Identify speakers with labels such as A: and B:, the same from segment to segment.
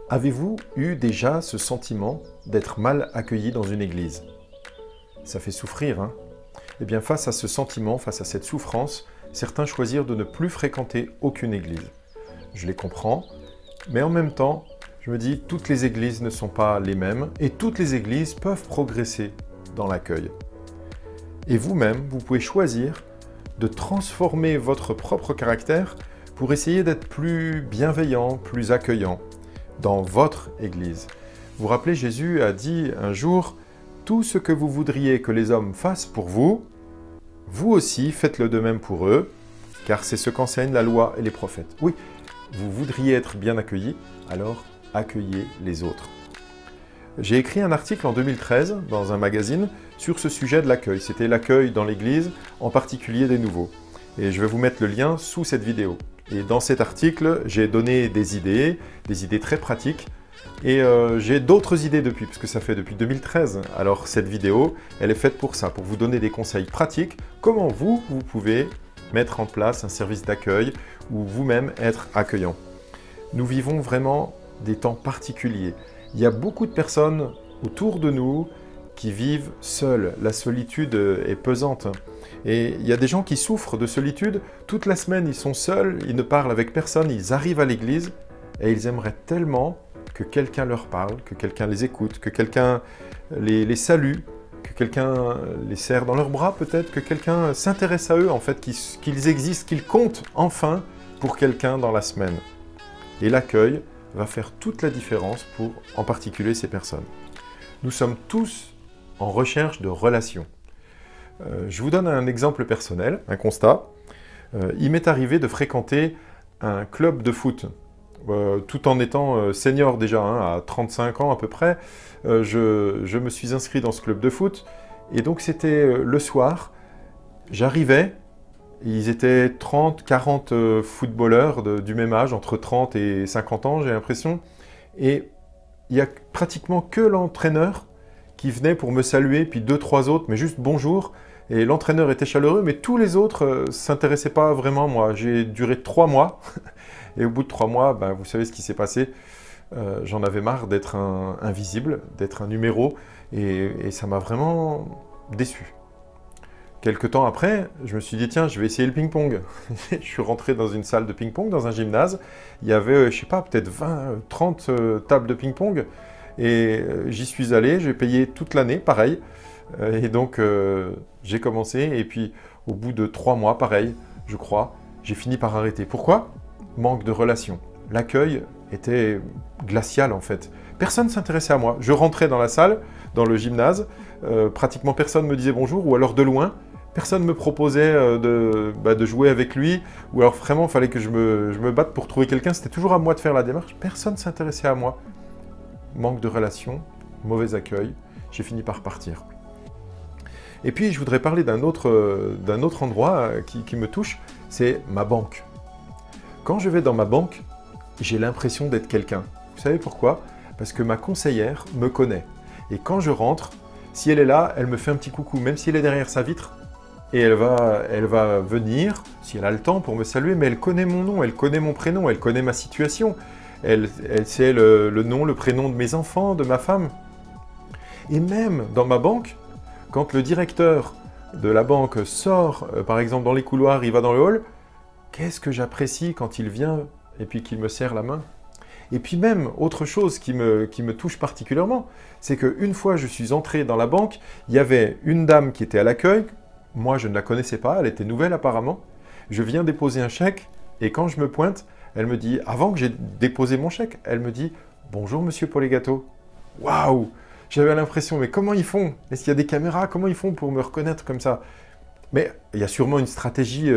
A: Avez-vous eu déjà ce sentiment d'être mal accueilli dans une église? Ça fait souffrir, hein? Eh bien, face à ce sentiment, face à cette souffrance, certains choisirent de ne plus fréquenter aucune église. Je les comprends, mais en même temps, je me dis, toutes les églises ne sont pas les mêmes et toutes les églises peuvent progresser dans l'accueil. Et vous-même, vous pouvez choisir de transformer votre propre caractère pour essayer d'être plus bienveillant, plus accueillant dans votre église. Vous vous rappelez, Jésus a dit un jour, « Tout ce que vous voudriez que les hommes fassent pour vous, vous aussi faites-le de même pour eux, car c'est ce qu'enseignent la loi et les prophètes. » Oui, vous voudriez être bien accueillis, alors accueillez les autres. J'ai écrit un article en 2013 dans un magazine sur ce sujet de l'accueil. C'était l'accueil dans l'église, en particulier des nouveaux. Et je vais vous mettre le lien sous cette vidéo. Et dans cet article, j'ai donné des idées très pratiques. Et j'ai d'autres idées depuis, parce que ça fait depuis 2013. Alors cette vidéo, elle est faite pour ça, pour vous donner des conseils pratiques. Comment vous pouvez mettre en place un service d'accueil ou vous-même être accueillant. Nous vivons vraiment des temps particuliers. Il y a beaucoup de personnes autour de nous qui vivent seules. La solitude est pesante. Et il y a des gens qui souffrent de solitude. Toute la semaine, ils sont seuls, ils ne parlent avec personne, ils arrivent à l'église et ils aimeraient tellement que quelqu'un leur parle, que quelqu'un les écoute, que quelqu'un les salue, que quelqu'un les serre dans leurs bras peut-être, que quelqu'un s'intéresse à eux, en fait, qu'ils existent, qu'ils comptent enfin pour quelqu'un dans la semaine. Et l'accueil va faire toute la différence pour, en particulier, ces personnes. Nous sommes tous en recherche de relations. Je vous donne un exemple personnel, un constat. Il m'est arrivé de fréquenter un club de foot. Tout en étant senior déjà, hein, à 35 ans à peu près, je me suis inscrit dans ce club de foot. Et donc c'était le soir, j'arrivais, ils étaient 30, 40 footballeurs du même âge, entre 30 et 50 ans j'ai l'impression. Et il n'y a pratiquement que l'entraîneur qui venait pour me saluer, puis 2-3 autres, mais juste bonjour. Et l'entraîneur était chaleureux, mais tous les autres ne s'intéressaient pas vraiment à moi. J'ai duré 3 mois, et au bout de 3 mois, ben, vous savez ce qui s'est passé. J'en avais marre d'être invisible, d'être un numéro, et ça m'a vraiment déçu. Quelques temps après, je me suis dit, tiens, je vais essayer le ping-pong. Je suis rentré dans une salle de ping-pong, dans un gymnase. Il y avait, je sais pas, peut-être 20, 30 tables de ping-pong. Et j'y suis allé, j'ai payé toute l'année, pareil. Et donc, j'ai commencé. Et puis, au bout de 3 mois, pareil, je crois, j'ai fini par arrêter. Pourquoi? Manque de relation. L'accueil était glacial, en fait. Personne ne s'intéressait à moi. Je rentrais dans la salle, dans le gymnase. Pratiquement personne me disait bonjour, ou alors de loin. Personne ne me proposait de jouer avec lui, ou alors vraiment, il fallait que je me batte pour trouver quelqu'un. C'était toujours à moi de faire la démarche. Personne ne s'intéressait à moi. Manque de relation, mauvais accueil. J'ai fini par partir. Et puis, je voudrais parler d'un autre endroit qui me touche, c'est ma banque. Quand je vais dans ma banque, j'ai l'impression d'être quelqu'un. Vous savez pourquoi? Parce que ma conseillère me connaît. Et quand je rentre, si elle est là, elle me fait un petit coucou, même si elle est derrière sa vitre. Et elle va venir, si elle a le temps, pour me saluer, mais elle connaît mon nom, elle connaît mon prénom, elle connaît ma situation. Elle sait le nom, le prénom de mes enfants, de ma femme. Et même dans ma banque, quand le directeur de la banque sort, par exemple dans les couloirs, il va dans le hall, qu'est-ce que j'apprécie quand il vient et puis qu'il me serre la main. Et puis même, autre chose qui me touche particulièrement, c'est qu'une fois je suis entré dans la banque, il y avait une dame qui était à l'accueil, moi je ne la connaissais pas, elle était nouvelle apparemment, je viens déposer un chèque et quand je me pointe, elle me dit, avant que j'ai déposé mon chèque, elle me dit « Bonjour monsieur Polegato ». Waouh! J'avais l'impression, mais comment ils font? Est-ce qu'il y a des caméras? Comment ils font pour me reconnaître comme ça? Mais il y a sûrement une stratégie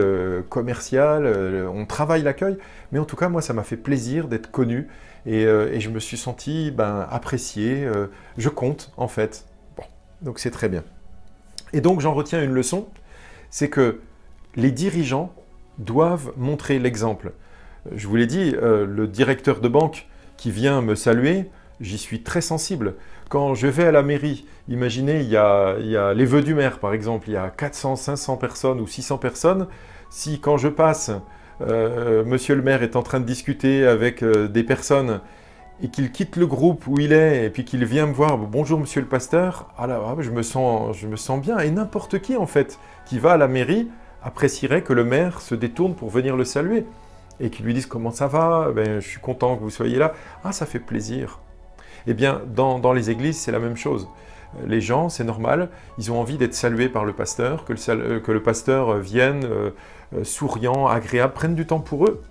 A: commerciale, on travaille l'accueil, mais en tout cas, moi, ça m'a fait plaisir d'être connu et je me suis senti apprécié, je compte en fait. Bon, donc c'est très bien. Et donc, j'en retiens une leçon, c'est que les dirigeants doivent montrer l'exemple. Je vous l'ai dit, le directeur de banque qui vient me saluer, j'y suis très sensible. Quand je vais à la mairie, imaginez, il y a les vœux du maire par exemple, il y a 400, 500 personnes ou 600 personnes. Si quand je passe, monsieur le maire est en train de discuter avec des personnes et qu'il quitte le groupe où il est, et puis qu'il vient me voir, bonjour monsieur le pasteur, ah là, je me sens bien. Et n'importe qui, en fait, qui va à la mairie, apprécierait que le maire se détourne pour venir le saluer, et qu'il lui dise comment ça va, ben, je suis content que vous soyez là, ah ça fait plaisir. Eh bien, dans les églises, c'est la même chose. Les gens, c'est normal, ils ont envie d'être salués par le pasteur, que le pasteur vienne souriant, agréable, prenne du temps pour eux.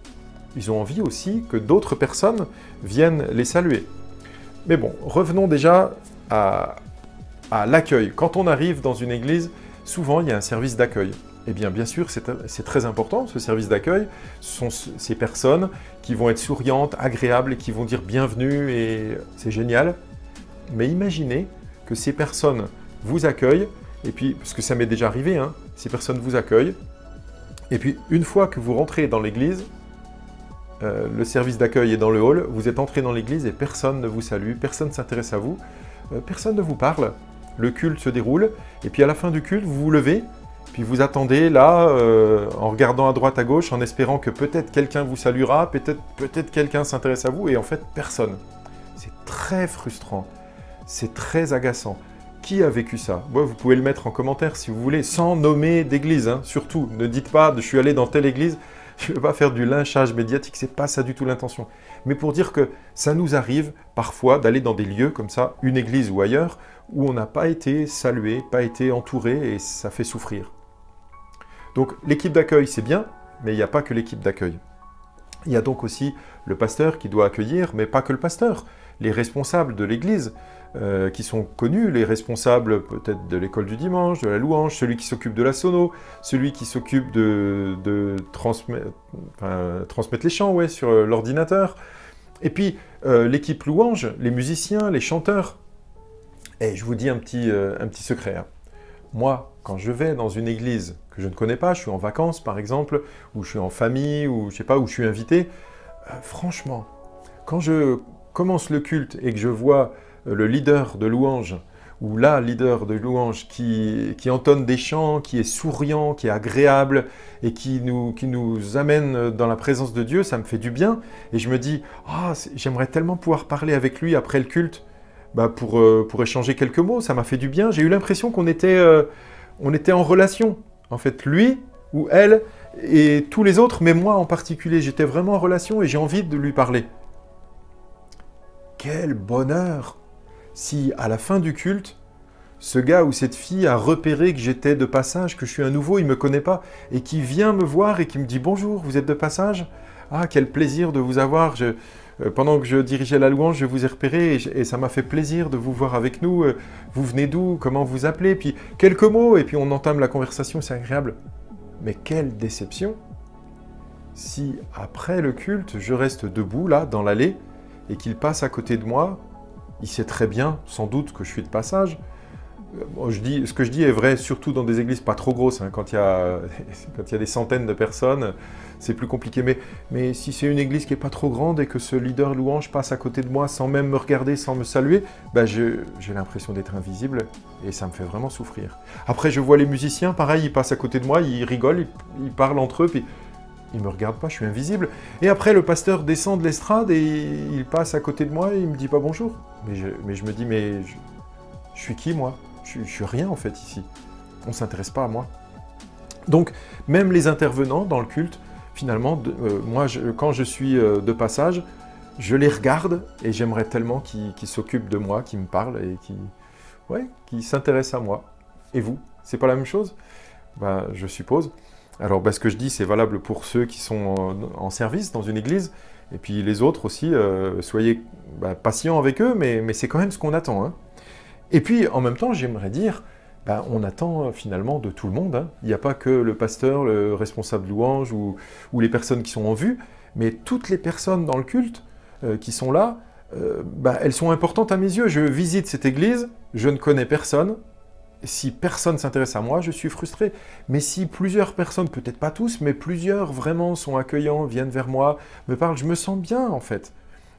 A: Ils ont envie aussi que d'autres personnes viennent les saluer. Mais bon, revenons déjà à l'accueil. Quand on arrive dans une église, souvent il y a un service d'accueil. Eh bien, bien sûr, c'est très important, ce service d'accueil. Ce sont ces personnes qui vont être souriantes, agréables et qui vont dire bienvenue et c'est génial. Mais imaginez que ces personnes vous accueillent, et puis, parce que ça m'est déjà arrivé, hein, ces personnes vous accueillent, et puis une fois que vous rentrez dans l'église, le service d'accueil est dans le hall, vous êtes entré dans l'église et personne ne vous salue, personne ne s'intéresse à vous, personne ne vous parle, le culte se déroule, et puis à la fin du culte, vous vous levez, puis vous attendez là, en regardant à droite à gauche, en espérant que peut-être quelqu'un vous saluera, peut-être quelqu'un s'intéresse à vous, et en fait, personne. C'est très frustrant, c'est très agaçant. Qui a vécu ça? Bon, vous pouvez le mettre en commentaire si vous voulez, sans nommer d'église, hein. Surtout, ne dites pas « je suis allé dans telle église », je ne veux pas faire du lynchage médiatique, c'est pas ça du tout l'intention. Mais pour dire que ça nous arrive parfois d'aller dans des lieux comme ça, une église ou ailleurs, où on n'a pas été salué, pas été entouré, et ça fait souffrir. Donc l'équipe d'accueil, c'est bien, mais il n'y a pas que l'équipe d'accueil. Il y a donc aussi le pasteur qui doit accueillir, mais pas que le pasteur. Les responsables de l'église, qui sont connus, les responsables peut-être de l'école du dimanche, de la louange, celui qui s'occupe de la sono, celui qui s'occupe de transmettre les chants ouais, sur l'ordinateur. Et puis l'équipe louange, les musiciens, les chanteurs. Et je vous dis un petit secret. Hein. Moi, quand je vais dans une église que je ne connais pas, je suis en vacances par exemple, ou je suis en famille, ou je sais pas, où je suis invité, franchement, quand je commence le culte et que je vois le leader de louange, ou la leader de louange qui entonne des chants, qui est souriant, qui est agréable, et qui nous amène dans la présence de Dieu, ça me fait du bien, et je me dis, ah, j'aimerais tellement pouvoir parler avec lui après le culte, pour échanger quelques mots, ça m'a fait du bien. J'ai eu l'impression qu'on était en relation. En fait, lui ou elle et tous les autres, mais moi en particulier, j'étais vraiment en relation et j'ai envie de lui parler. Quel bonheur si à la fin du culte, ce gars ou cette fille a repéré que j'étais de passage, que je suis un nouveau, il ne me connaît pas, et qui vient me voir et qui me dit « Bonjour, vous êtes de passage ? Ah, quel plaisir de vous avoir !» Pendant que je dirigeais la louange, je vous ai repéré et ça m'a fait plaisir de vous voir avec nous. Vous venez d'où? Comment vous appelez? Puis quelques mots et puis on entame la conversation, c'est agréable. Mais quelle déception si après le culte, je reste debout là, dans l'allée, et qu'il passe à côté de moi. Il sait très bien, sans doute, que je suis de passage. Ce que je dis est vrai, surtout dans des églises pas trop grosses. Hein, quand il y a des centaines de personnes, c'est plus compliqué. Mais si c'est une église qui n'est pas trop grande et que ce leader louange passe à côté de moi sans même me regarder, sans me saluer, j'ai l'impression d'être invisible et ça me fait vraiment souffrir. Après, je vois les musiciens, pareil, ils passent à côté de moi, ils rigolent, ils parlent entre eux, puis ils ne me regardent pas, je suis invisible. Et après, le pasteur descend de l'estrade et il passe à côté de moi et il ne me dit pas bonjour. Mais je me dis, je suis qui, moi? Je suis rien, en fait, ici. On ne s'intéresse pas à moi. Donc, même les intervenants dans le culte, finalement, moi, quand je suis de passage, je les regarde et j'aimerais tellement qu'ils s'occupent de moi, qu'ils me parlent et qu'ils s'intéressent à moi. Et vous, c'est pas la même chose? Je suppose. Alors, ce que je dis, c'est valable pour ceux qui sont en service dans une église, et puis les autres aussi, soyez patients avec eux, mais c'est quand même ce qu'on attend. Hein. Et puis, en même temps, j'aimerais dire, on attend finalement de tout le monde. Hein. Il n'y a pas que le pasteur, le responsable de louange ou les personnes qui sont en vue, mais toutes les personnes dans le culte qui sont là, elles sont importantes à mes yeux. Je visite cette église, je ne connais personne. Si personne ne s'intéresse à moi, je suis frustré. Mais si plusieurs personnes, peut-être pas tous, mais plusieurs vraiment sont accueillants, viennent vers moi, me parlent, je me sens bien en fait.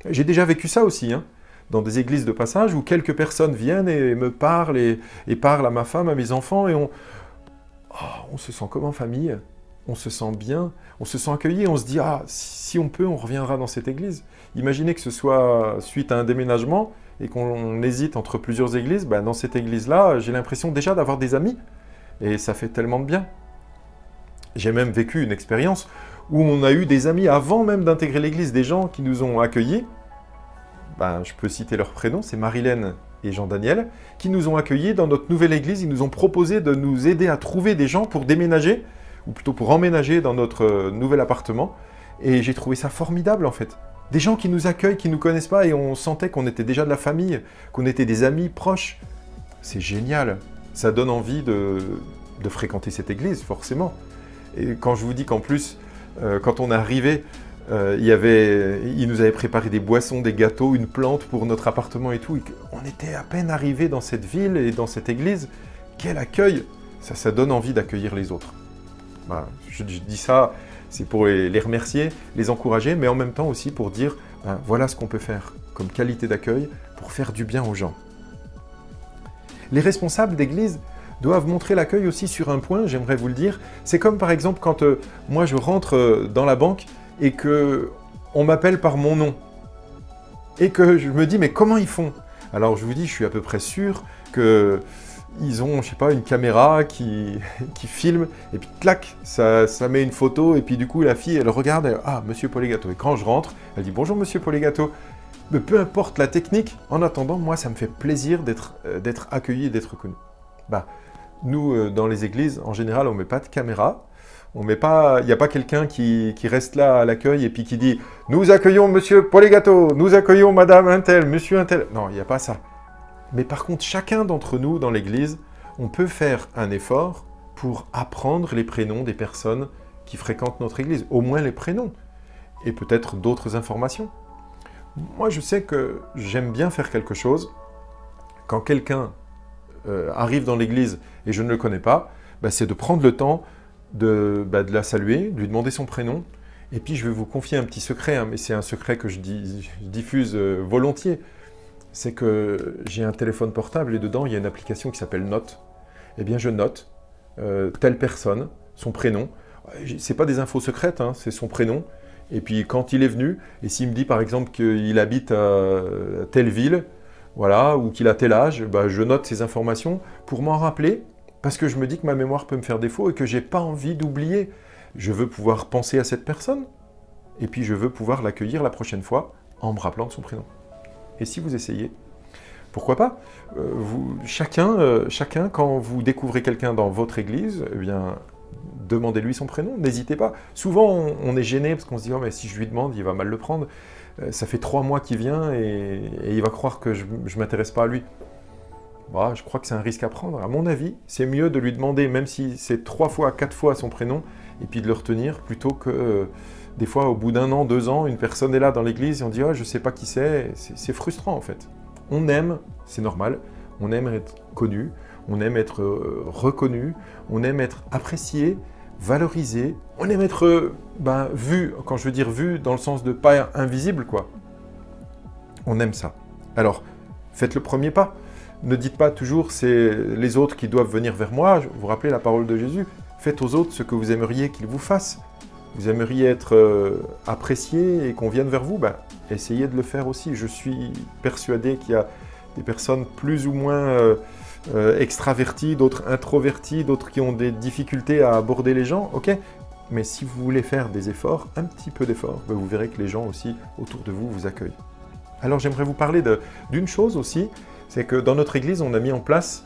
A: J'ai déjà vécu ça aussi, hein, dans des églises de passage où quelques personnes viennent et me parlent et parlent à ma femme, à mes enfants, et on se sent comme en famille, on se sent bien, on se sent accueilli, on se dit « Ah, si on peut, on reviendra dans cette église ». Imaginez que ce soit suite à un déménagement et qu'on hésite entre plusieurs églises, ben, dans cette église-là, j'ai l'impression déjà d'avoir des amis. Et ça fait tellement de bien. J'ai même vécu une expérience où on a eu des amis avant même d'intégrer l'église, des gens qui nous ont accueillis. Ben, je peux citer leurs prénoms, c'est Marilène et Jean-Daniel, qui nous ont accueillis dans notre nouvelle église. Ils nous ont proposé de nous aider à trouver des gens pour déménager, ou plutôt pour emménager dans notre nouvel appartement. Et j'ai trouvé ça formidable en fait. Des gens qui nous accueillent, qui ne nous connaissent pas, et on sentait qu'on était déjà de la famille, qu'on était des amis proches. C'est génial. Ça donne envie de fréquenter cette église, forcément. Et quand je vous dis qu'en plus, quand on est arrivé, il nous avait préparé des boissons, des gâteaux, une plante pour notre appartement et tout. Et on était à peine arrivé dans cette ville et dans cette église. Quel accueil! Ça donne envie d'accueillir les autres. Voilà, je dis ça, c'est pour les remercier, les encourager, mais en même temps aussi pour dire, voilà ce qu'on peut faire comme qualité d'accueil pour faire du bien aux gens. Les responsables d'église doivent montrer l'accueil aussi sur un point, j'aimerais vous le dire. C'est comme par exemple quand moi je rentre dans la banque et qu'on m'appelle par mon nom. Et que je me dis, mais comment ils font? Alors je vous dis, je suis à peu près sûr qu'ils ont, je sais pas, une caméra qui filme, et puis clac, ça met une photo, et puis du coup la fille, elle regarde, elle, ah, Monsieur Polegato. Et quand je rentre, elle dit, bonjour Monsieur Polegato. Mais peu importe la technique, en attendant, moi ça me fait plaisir d'être accueilli et d'être connu. Bah, nous, dans les églises, en général, on ne met pas de caméra. Il n'y a pas quelqu'un qui reste là à l'accueil et puis qui dit « Nous accueillons Monsieur Polegato, nous accueillons Madame Untel, Monsieur Untel. » Non, il n'y a pas ça. Mais par contre, chacun d'entre nous dans l'église, on peut faire un effort pour apprendre les prénoms des personnes qui fréquentent notre église. Au moins les prénoms. Et peut-être d'autres informations. Moi, je sais que j'aime bien faire quelque chose. Quand quelqu'un arrive dans l'église et je ne le connais pas, bah, c'est de prendre le temps de la saluer, de lui demander son prénom. Et puis je vais vous confier un petit secret, hein, mais c'est un secret que je diffuse volontiers. C'est que j'ai un téléphone portable et dedans il y a une application qui s'appelle Notes. Eh bien je note telle personne, son prénom. C'est pas des infos secrètes, hein, c'est son prénom. Et puis quand il est venu, et s'il me dit par exemple qu'il habite à telle ville, voilà, ou qu'il a tel âge, bah, je note ces informations pour m'en rappeler, parce que je me dis que ma mémoire peut me faire défaut et que j'ai pas envie d'oublier. Je veux pouvoir penser à cette personne, et puis je veux pouvoir l'accueillir la prochaine fois en me rappelant de son prénom. Et si vous essayez, pourquoi pas chacun, quand vous découvrez quelqu'un dans votre église, eh bien, demandez-lui son prénom, n'hésitez pas. Souvent, on est gêné parce qu'on se dit « Oh, mais si je lui demande, il va mal le prendre. Ça fait 3 mois qu'il vient et il va croire que je ne m'intéresse pas à lui. » Bah, je crois que c'est un risque à prendre. À mon avis, c'est mieux de lui demander, même si c'est 3 fois, 4 fois son prénom, et puis de le retenir, plutôt que des fois, au bout d'1 an, 2 ans, une personne est là dans l'église et on dit « Oh, je ne sais pas qui c'est. » C'est frustrant, en fait. On aime, c'est normal, on aime être connu, on aime être reconnu, on aime être apprécié, valorisé, on aime être vu, quand je veux dire vu, dans le sens de pas invisible, quoi. On aime ça. Alors, faites le premier pas. Ne dites pas toujours c'est les autres qui doivent venir vers moi. Vous vous rappelez la parole de Jésus? Faites aux autres ce que vous aimeriez qu'ils vous fassent. Vous aimeriez être apprécié et qu'on vienne vers vous, essayez de le faire aussi. Je suis persuadé qu'il y a des personnes plus ou moins extraverties, d'autres introverties, d'autres qui ont des difficultés à aborder les gens, ok. Mais si vous voulez faire des efforts, un petit peu d'efforts, vous verrez que les gens aussi autour de vous vous accueillent. Alors j'aimerais vous parler d'une chose aussi, c'est que dans notre église, on a mis en place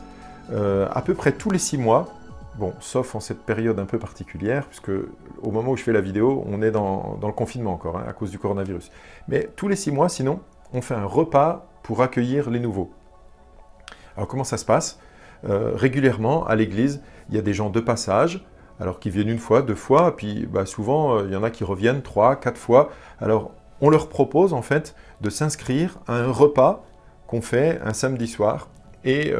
A: à peu près tous les 6 mois, bon, sauf en cette période un peu particulière, puisque au moment où je fais la vidéo, on est dans le confinement encore, hein, à cause du coronavirus. Mais tous les 6 mois, sinon, on fait un repas pour accueillir les nouveaux. Alors comment ça se passe? Régulièrement, à l'église, il y a des gens de passage, alors qui viennent 1 fois, 2 fois, puis souvent, il y en a qui reviennent 3, 4 fois. Alors, on leur propose, en fait, de s'inscrire à un repas qu'on fait un samedi soir, et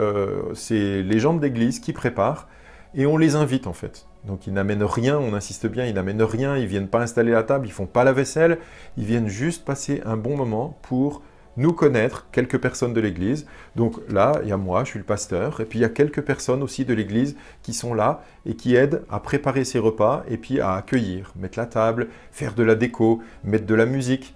A: c'est les gens de l'église qui préparent, et on les invite, en fait. Donc, ils n'amènent rien, on insiste bien, ils n'amènent rien, ils ne viennent pas installer la table, ils ne font pas la vaisselle, ils viennent juste passer un bon moment pour nous connaître, quelques personnes de l'église. Donc là, il y a moi, je suis le pasteur, et puis il y a quelques personnes aussi de l'église qui sont là et qui aident à préparer ces repas et puis à accueillir, mettre la table, faire de la déco, mettre de la musique.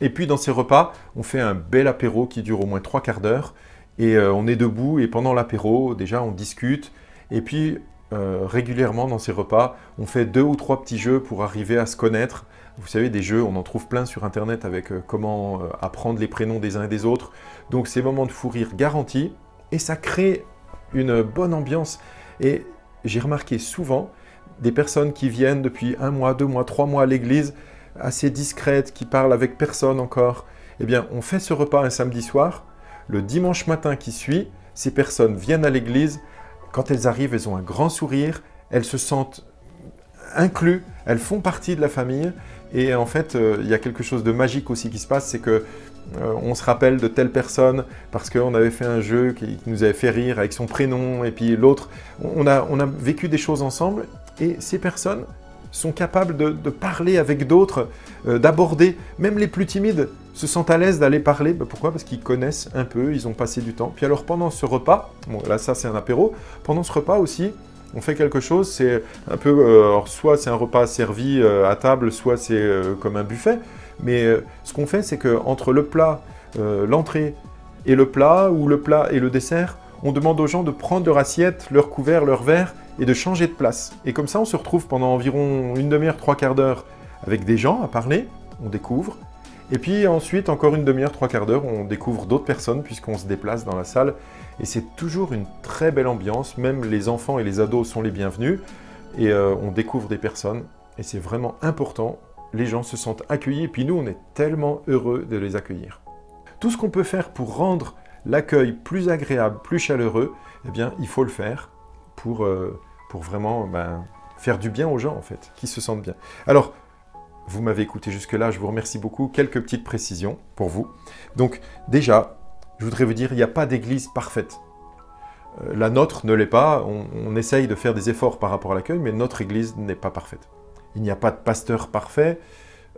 A: Et puis dans ces repas, on fait un bel apéro qui dure au moins 3/4 d'heure. Et on est debout et pendant l'apéro, déjà on discute. Et puis régulièrement dans ces repas, on fait 2 ou 3 petits jeux pour arriver à se connaître. Vous savez, des jeux, on en trouve plein sur Internet avec comment apprendre les prénoms des uns et des autres. Donc ces moments de fou rire garantis. Et ça crée une bonne ambiance. Et j'ai remarqué souvent des personnes qui viennent depuis 1 mois, 2 mois, 3 mois à l'église, assez discrètes, qui parlent avec personne encore. Eh bien, on fait ce repas un samedi soir. Le dimanche matin qui suit, ces personnes viennent à l'église. Quand elles arrivent, elles ont un grand sourire. Elles se sentent incluses. Elles font partie de la famille. Et en fait, il y a quelque chose de magique aussi qui se passe, c'est que on se rappelle de telle personne parce qu'on avait fait un jeu qui nous avait fait rire avec son prénom. Et puis l'autre, on a vécu des choses ensemble. Et ces personnes sont capables de parler avec d'autres, d'aborder. Même les plus timides se sentent à l'aise d'aller parler. Ben pourquoi? Parce qu'ils connaissent un peu, ils ont passé du temps. Puis alors pendant ce repas, bon là ça c'est un apéro, pendant ce repas aussi, on fait quelque chose, c'est un peu, alors soit c'est un repas servi à table, soit c'est comme un buffet. Mais ce qu'on fait, c'est qu'entre le plat, l'entrée et le plat, ou le plat et le dessert, on demande aux gens de prendre leur assiette, leur couvert, leur verre, et de changer de place. Et comme ça, on se retrouve pendant environ 1 demi-heure, 3/4 d'heure avec des gens à parler, on découvre. Et puis ensuite, encore 1 demi-heure, 3/4 d'heure, on découvre d'autres personnes puisqu'on se déplace dans la salle. Et c'est toujours une très belle ambiance, même les enfants et les ados sont les bienvenus. Et on découvre des personnes, et c'est vraiment important. Les gens se sentent accueillis, et puis nous, on est tellement heureux de les accueillir. Tout ce qu'on peut faire pour rendre l'accueil plus agréable, plus chaleureux, eh bien, il faut le faire pour vraiment faire du bien aux gens, en fait, qui se sentent bien. Alors, vous m'avez écouté jusque-là, je vous remercie beaucoup. Quelques petites précisions pour vous. Donc, déjà, je voudrais vous dire, il n'y a pas d'église parfaite. La nôtre ne l'est pas, on essaye de faire des efforts par rapport à l'accueil, mais notre église n'est pas parfaite. Il n'y a pas de pasteur parfait.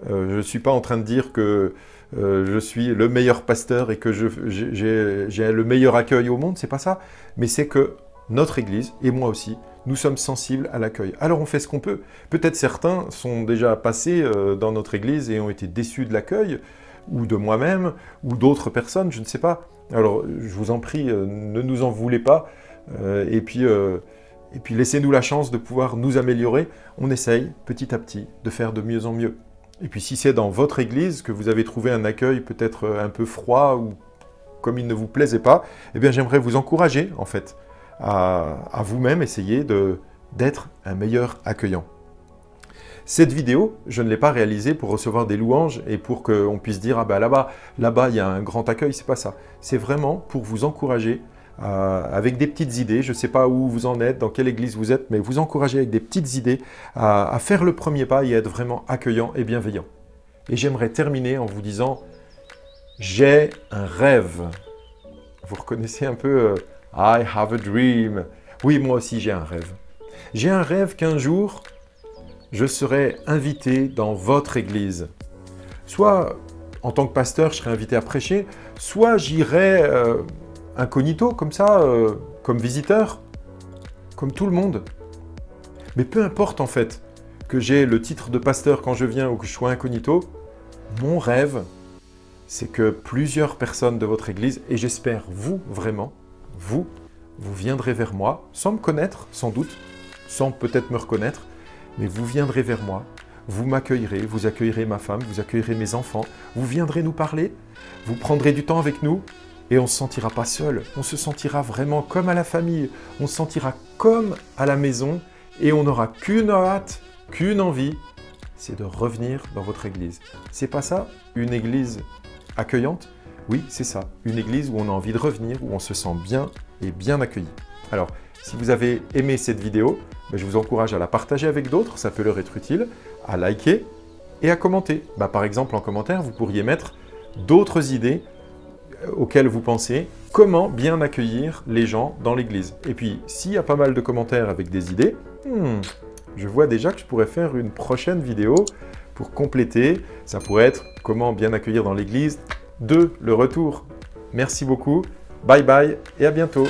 A: Je ne suis pas en train de dire que je suis le meilleur pasteur et que j'ai le meilleur accueil au monde, c'est pas ça. Mais c'est que notre Église, et moi aussi, nous sommes sensibles à l'accueil. Alors on fait ce qu'on peut. Peut-être certains sont déjà passés dans notre Église et ont été déçus de l'accueil, ou de moi-même, ou d'autres personnes, je ne sais pas. Alors je vous en prie, ne nous en voulez pas. Et puis laissez-nous la chance de pouvoir nous améliorer. On essaye petit à petit de faire de mieux en mieux. Et puis si c'est dans votre église que vous avez trouvé un accueil peut-être un peu froid ou comme il ne vous plaisait pas, eh bien j'aimerais vous encourager en fait à vous-même essayer d'être un meilleur accueillant. Cette vidéo, je ne l'ai pas réalisée pour recevoir des louanges et pour qu'on puisse dire « Ah ben là-bas, il y a un grand accueil », c'est pas ça. C'est vraiment pour vous encourager avec des petites idées. Je ne sais pas où vous en êtes, dans quelle église vous êtes, mais vous encourager avec des petites idées à faire le premier pas et à être vraiment accueillant et bienveillant. Et j'aimerais terminer en vous disant « J'ai un rêve ». Vous reconnaissez un peu I have a dream ». Oui, moi aussi j'ai un rêve. J'ai un rêve qu'un jour, je serai invité dans votre église. Soit en tant que pasteur, je serai invité à prêcher, soit j'irai incognito, comme ça, comme visiteur, comme tout le monde. Mais peu importe en fait que j'ai le titre de pasteur quand je viens ou que je sois incognito, mon rêve, c'est que plusieurs personnes de votre église, et j'espère vous vraiment, vous viendrez vers moi, sans me connaître sans doute, sans peut-être me reconnaître, mais vous viendrez vers moi, vous m'accueillerez, vous accueillerez ma femme, vous accueillerez mes enfants, vous viendrez nous parler, vous prendrez du temps avec nous, et on ne se sentira pas seul, on se sentira vraiment comme à la famille, on se sentira comme à la maison, et on n'aura qu'une hâte, qu'une envie, c'est de revenir dans votre église. C'est pas ça, une église accueillante? Oui, c'est ça, une église où on a envie de revenir, où on se sent bien et bien accueilli. Alors, si vous avez aimé cette vidéo, je vous encourage à la partager avec d'autres, ça peut leur être utile, à liker et à commenter. Par exemple, en commentaire, vous pourriez mettre d'autres idées auxquelles vous pensez, comment bien accueillir les gens dans l'église. Et puis, s'il y a pas mal de commentaires avec des idées, je vois déjà que je pourrais faire une prochaine vidéo pour compléter. Ça pourrait être comment bien accueillir dans l'église 2, le retour. Merci beaucoup, bye bye et à bientôt.